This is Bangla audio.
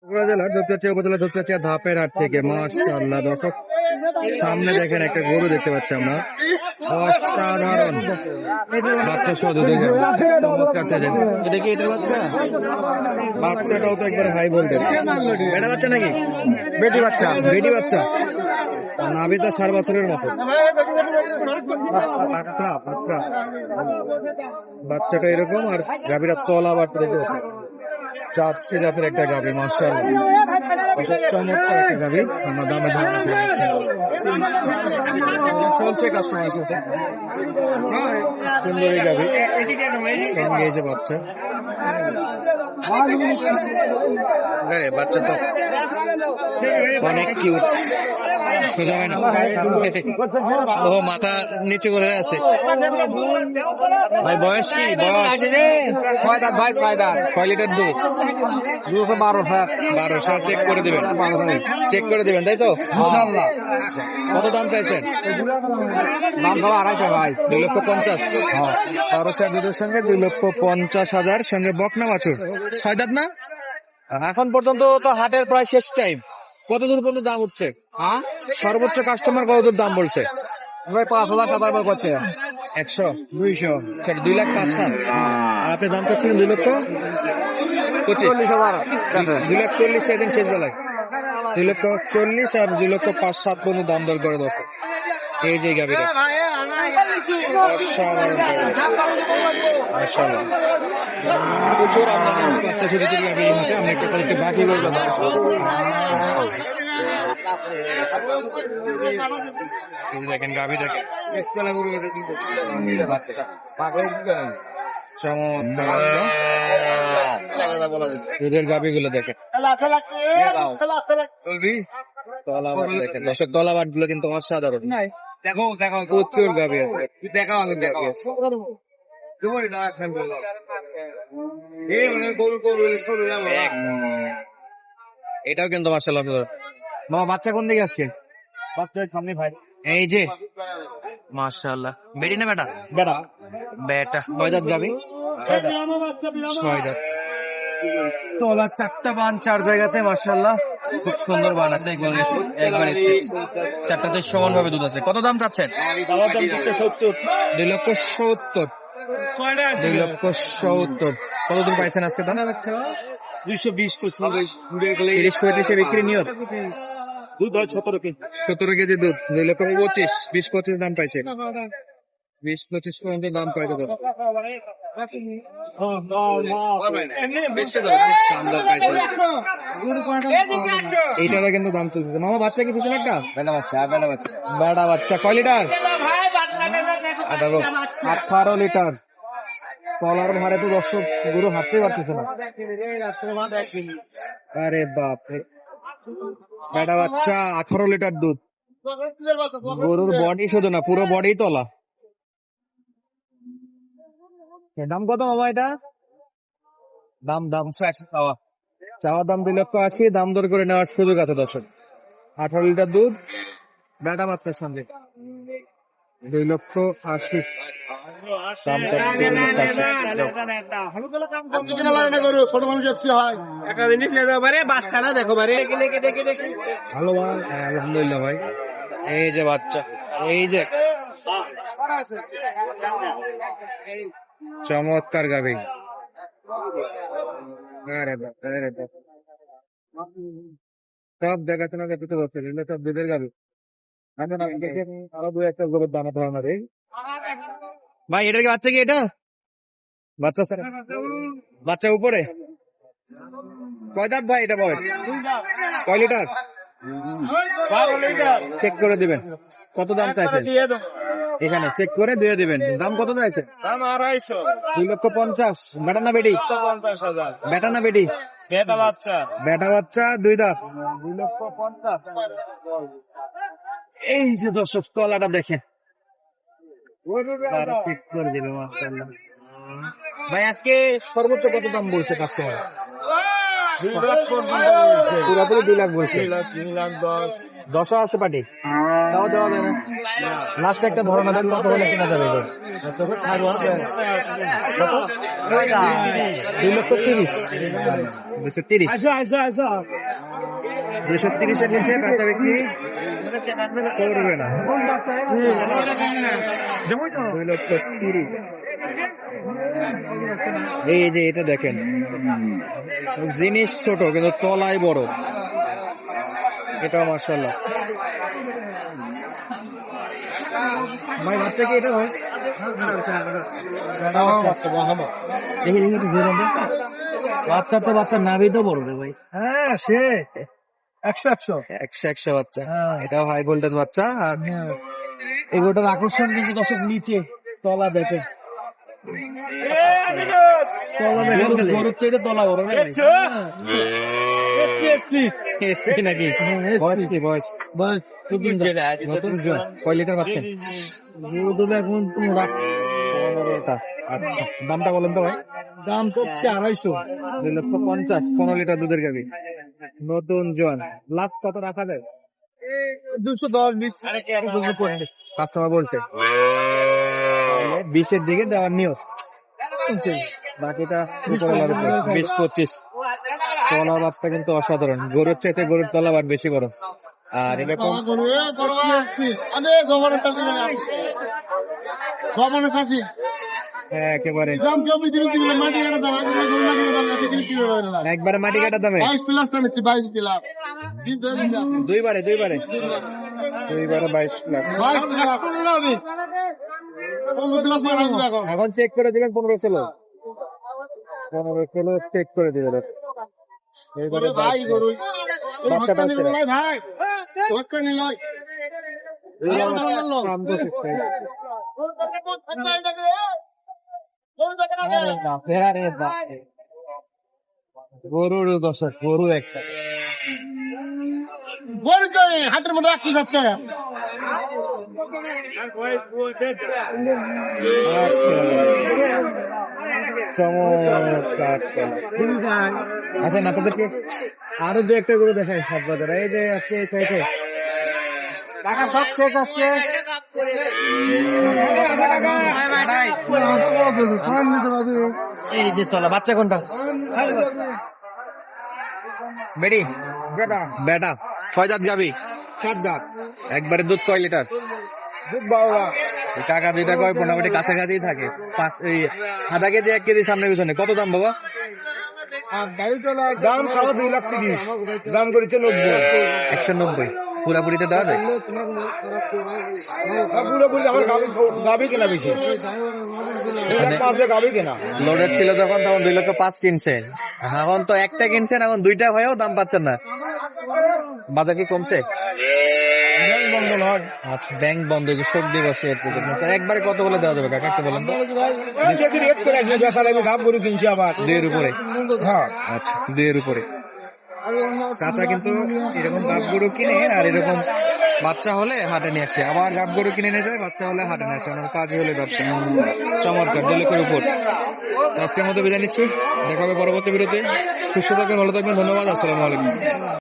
বগুড়া জেলার দুপচাচিয়া উপজেলা দুপচাচিয়া ধাপের হাট থেকে মাশাআল্লাহ দর্শক সামনে দেখেন একটা গরু দেখতে পাচ্ছি আমরা অসাধারণ বাচ্চা সহ দুধের গাভী। চমৎকার সাইজের। এটা কি এটার বাচ্চা? বাচ্চাটাও তো একবার হাই ভোল্টেজ। বেটা বাচ্চা নাকি? বেটি বাচ্চা। বেটি বাচ্চা। নাভি তো 4 বছরের মতো। পাকড়া পাকড়া বাচ্চাটা এরকম আর গাভীরা তলা বাড়তে দেখতে পাচ্ছি। চাচ্ছে জাতের একটা গাভী মাশাআল্লাহ চমৎকার একটা গাভী। আমরা দামে ধারণা চলছে কাস্টমারের সাথে। সুন্দর এই গাভী সঙ্গে এই যে বাচ্চা। আরে বাচ্চা তো অনেক কিউট। সোজা হয় না, ও মাথা নিচে করে আছে। ভাই বয়স কি? বয়স 6 দাঁত ভাই, 6 দাঁত। 6 লিটার দুধ। 1200 চেক করে দিবেন, চেক করে দিবেন তাই তো? ইনশাআল্লাহ। কত দাম চাইছেন? দাম সব 250 ভাই। 2,50,000। 1200 দুধের সঙ্গে 2,50,000 সঙ্গে বকনা বাছুর। 6 দাঁত না? এখন পর্যন্ত তো হাটের প্রায় শেষ টাইম। কত দূর পর্যন্ত দাম উঠছে? হ্যাঁ সর্বোচ্চ কাস্টমার কত দূর দাম বলছে? ভাই 5,000 টাকা দাম করছে। 100 200 সেটা 2,05,000। আর আপনি দাম চাচ্ছিলেন 2,25,000। 40,000। 2,40,000 চাইছেন শেষ বেলায়। 2,40,000 আর 2,05,000 পর্যন্ত দাম দর করে দর্শক। এই যে গাভীটা অসাধারণ গাভী। মাশাআল্লাহ প্রচুর আমদানি বাচ্চা ছোটদের গাভী এই হাটে। আমরা একটা বাকি করে দেবো। এই যে দেখেন গাভী দেখেন চমৎকার দুধের গাভী গুলো দেখেন। তলাবাট দেখেন দর্শক, তলাবাট গুলো কিন্তু অসাধারণ। দেখো দেখো প্রচুর গাভী আছে। দেখাও আমি দেখাও। এই মানে গরু গরু শুরু যাবো। এটাও কিন্তু মাশাআল্লাহ। মামা বাচ্চা কোন দিকে আজকে? বাচ্চা সামনে ভাই। এই যে মাশাআল্লাহ। বেটি না বেটা? বেটা। বেটা। কয় দাঁত গাভী? 6 দাঁত। তলা 4টা বান 4 জায়গাতে মাশাআল্লাহ খুব সুন্দর বান আছে। একবার স্টেট 4টাতে সমান ভাবে দুধ আছে। কত দাম চাচ্ছেন? আমার দাম 270। 2,70,000। 2,70,000। কত দূর পাইছেন আজকে দাম? 220 30-35 বিক্রি নিয়ত। দুধ হয় 17 কেজি। 17 কেজি দুধ। 2,25,000। 20-25 দাম পাইছে। 20-25 পর্যন্ত দাম পাইতে দাম দর পাইছে। এইটারও কিন্তু দাম চলতেছে। মামা বাচ্চা কি পিছনে একটা? বেটা বাচ্চা, বেটা বাচ্চা। বেড়া বাচ্চা। কয় লিটার? 18 লিটার। তলার ভারে তো দর্শক গরু হাঁটতে পারতেছে না। আরে বাপ রে। বেড়া বাচ্চা 18 লিটার দুধ। গরুর বডি শুধু না, পুরো বডি তলা। দাম কত মামা এটা? দাম চাওয়া চাওয়া দাম 2,80,000। দাম দর করে নেওয়ার সুযোগ আছে দর্শক। 18 লিটার দুধ, বেটা বাচ্চার সঙ্গে 2,80,000 দাম চাচ্ছে। ছোট মানুষ একটা জিনিস বাচ্চা না দেখো বারে ভালো ভাই। হ্যাঁ, আলহামদুলিল্লাহ ভাই। এই যে বাচ্চা, এই যে চমৎকার গাভী। আরে বাপ, আরে বাপ। সব দেখাশোনা করতে হচ্ছে, এগুলো সব দুধের গাভী। আরো 2-1টা গোবের দানা ধরানো রে ভাই। এটার কি বাচ্চা? কি এটা বাচ্চা? স্যার বাচ্চা উপরে। কয় দাঁত ভাই এটা? বয়স কয় লিটার? 12 লিটার। চেক করে দিবেন। কত দাম চাইছেন? এখানে চেক করে দিয়ে দিবেন। দাম কত চাইছেন? দাম 250। 2,50,000। বেটা না বেটি? 50,000। বেটা না বেটি? বেটা বাচ্চা। বেটা বাচ্চা 2 দাঁত। 2,50,000। এই যে দর্শক তলাটা দেখেন। ঠিক করে দিবে মাশাআল্লাহ। ভাই আজকে সর্বোচ্চ কত দাম বলছে কাস্টমার? পুরোপুরি 2 লাখ বলছে। 10 আছে পাটি, তাও দেওয়া যায় না। লাস্ট একটা ধারণা দেন কত হলে কেনা যাবে এগুলো? 2,30,000। 230। 230 এর নিচে বেচা বিক্রি করবে না। 2,30,000। এই যে এটা দেখেন, জিনিস ছোট কিন্তু তলায় বড়, এটাও মাশাআল্লাহ। ভাই বাচ্চা কি এটা ভাই? দেখি দেখি একটু জোরে বল। বাচ্চা তো বাচ্চা নাভি তো বড় রে ভাই। হ্যাঁ সে 100 100 বাচ্চা, এটাও হাই ভোল্টেজ বাচ্চা। আর এগুলোটার আকর্ষণ কিন্তু দর্শক নিচে তলা দেখে, গরুর চাইতে তলা বড় রে ভাই। এসপি নাকি? বয়স কি বয়স? বস নতুন জন। কয় লিটার পাচ্ছেন? এখন 15। আচ্ছা, দামটা বলেন তো ভাই। দাম হচ্ছে 250। 2,50,000, 15 লিটার দুধের গাভী, নতুন জন। লাস্ট কত রাখা যায়? 210, 20 কাস্টমার বলছে 20-এর দিকে দেওয়ার নিয়ত, বাকিটা উপরওয়ালার উপর। 20-25। তলা বাপটা কিন্তু অসাধারণ, গরুর চাইতে গরুর তলা বাট বেশি বড়। আর এরকম একেবারে একবারে মাটি কাটার দামে 2 বারে 22 প্লাস। এখন চেক করে দিবেন 15 কিলো চেক করে দিবেন। এইবারে বাচ্চাটা আছে। গরুর দর্শক, গরু একটা হাটের মধ্যে রাখতে যাচ্ছে। চমৎকার। আচ্ছা, আপনাদেরকে আরো 2-1টা গরু দেখাই সাত বাজার। এই যে আজকে এই সাইডে টাকা সব শেষ আজকে। এই যে তলা বাচ্চা কোনটা? বেডি বেটা 6 দাঁত যাবি, 7 দাঁত একবারে দুধ কয় লিটার? দুধ 12। কাকা যেটা কয় মোটামুটি কাছাকাছি থাকে। 0.5 কেজি 1 কেজি সামনে পিছনে। কত দাম বাবা? দাম 2,30,000, দাম করেছে 90। 190 পুরাপুরিতে দেওয়া যায়? পুরোপুরি আমার গাবি কেনা বেশি, গাবি কেনা। লোডেড ছিল যখন তখন 2,05,000 কিনছেন, এখন তো একটা কিনছেন, এখন 2টা হয়েও দাম পাচ্ছেন না। বাজার কি কমছে? বন্ধ নয়। আচ্ছা, ব্যাংক বন্ধ, যে শোক দিবসে একবারে কত বলে দেওয়া যাবে কাকা একটু বলেন তো? গাব গরু কিনছি আবার 2 এর উপরে। হ্যাঁ আচ্ছা, 2 এর উপরে। চাচা কিন্তু এরকম গাব গরু কিনে আর এরকম বাচ্চা হলে হাটে নিয়ে আসে, আবার গাব গরু কিনে নিয়ে যায়, বাচ্চা হলে হাটে নিয়ে আসে। ওনার কাজই হলে ব্যবসা। চমৎকার, 2 লাখের উপর। তো আজকের মতো বিদায় নিচ্ছি, দেখা হবে পরবর্তী ভিডিওতে। সুস্থ থাকবেন, ভালো থাকবেন, ধন্যবাদ, আসসালামু আলাইকুম।